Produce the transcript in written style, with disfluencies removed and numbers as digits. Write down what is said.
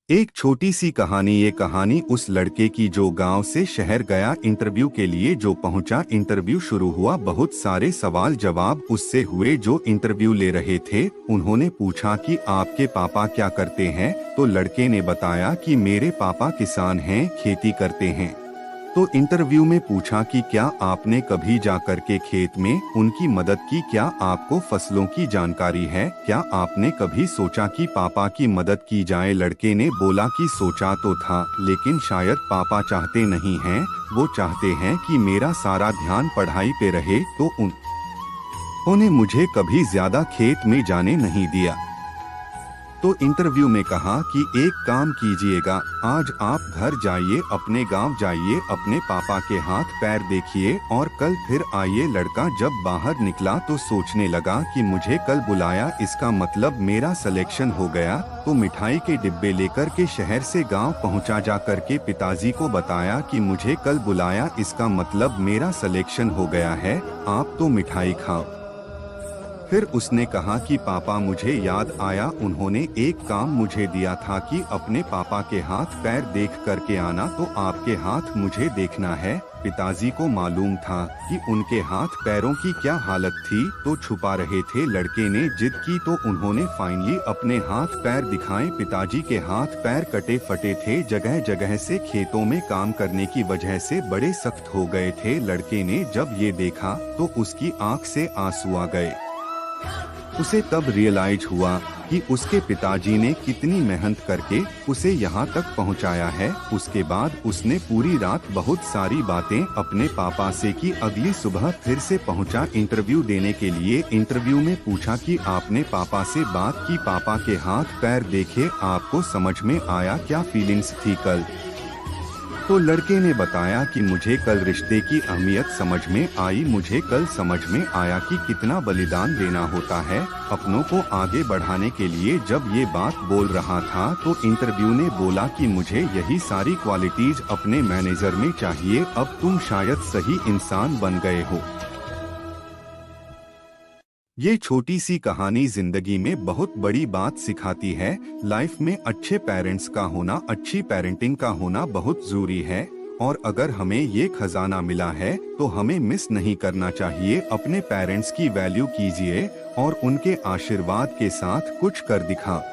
एक छोटी सी कहानी। ये कहानी उस लड़के की जो गांव से शहर गया इंटरव्यू के लिए। जो पहुंचा, इंटरव्यू शुरू हुआ, बहुत सारे सवाल जवाब उससे हुए जो इंटरव्यू ले रहे थे। उन्होंने पूछा कि आपके पापा क्या करते हैं, तो लड़के ने बताया कि मेरे पापा किसान हैं, खेती करते हैं। तो इंटरव्यू में पूछा कि क्या आपने कभी जाकर के खेत में उनकी मदद की, क्या आपको फसलों की जानकारी है, क्या आपने कभी सोचा कि पापा की मदद की जाए। लड़के ने बोला कि सोचा तो था, लेकिन शायद पापा चाहते नहीं हैं। वो चाहते हैं कि मेरा सारा ध्यान पढ़ाई पे रहे, तो उन्होंने मुझे कभी ज्यादा खेत में जाने नहीं दिया। तो इंटरव्यू में कहा कि एक काम कीजिएगा, आज आप घर जाइए, अपने गांव जाइए, अपने पापा के हाथ पैर देखिए और कल फिर आइए। लड़का जब बाहर निकला तो सोचने लगा कि मुझे कल बुलाया, इसका मतलब मेरा सिलेक्शन हो गया। तो मिठाई के डिब्बे लेकर के शहर से गांव पहुंचा। जा करके पिताजी को बताया कि मुझे कल बुलाया, इसका मतलब मेरा सिलेक्शन हो गया है, आप तो मिठाई खाओ। फिर उसने कहा कि पापा, मुझे याद आया, उन्होंने एक काम मुझे दिया था कि अपने पापा के हाथ पैर देख करके आना, तो आपके हाथ मुझे देखना है। पिताजी को मालूम था कि उनके हाथ पैरों की क्या हालत थी, तो छुपा रहे थे। लड़के ने जिद की तो उन्होंने फाइनली अपने हाथ पैर दिखाए। पिताजी के हाथ पैर कटे फटे थे, जगह जगह से खेतों में काम करने की वजह से बड़े सख्त हो गए थे। लड़के ने जब ये देखा तो उसकी आंख से आंसू आ गए। उसे तब रियलाइज हुआ कि उसके पिताजी ने कितनी मेहनत करके उसे यहाँ तक पहुँचाया है। उसके बाद उसने पूरी रात बहुत सारी बातें अपने पापा से की। अगली सुबह फिर से पहुँचा इंटरव्यू देने के लिए। इंटरव्यू में पूछा कि आपने पापा से बात की, पापा के हाथ पैर देखे, आपको समझ में आया, क्या फीलिंग्स थी कल। तो लड़के ने बताया कि मुझे कल रिश्ते की अहमियत समझ में आई, मुझे कल समझ में आया कि कितना बलिदान देना होता है अपनों को आगे बढ़ाने के लिए। जब ये बात बोल रहा था तो इंटरव्यू ने बोला कि मुझे यही सारी क्वालिटीज अपने मैनेजर में चाहिए, अब तुम शायद सही इंसान बन गए हो। ये छोटी सी कहानी जिंदगी में बहुत बड़ी बात सिखाती है। लाइफ में अच्छे पेरेंट्स का होना, अच्छी पेरेंटिंग का होना बहुत जरूरी है। और अगर हमें ये खजाना मिला है तो हमें मिस नहीं करना चाहिए। अपने पेरेंट्स की वैल्यू कीजिए और उनके आशीर्वाद के साथ कुछ कर दिखा।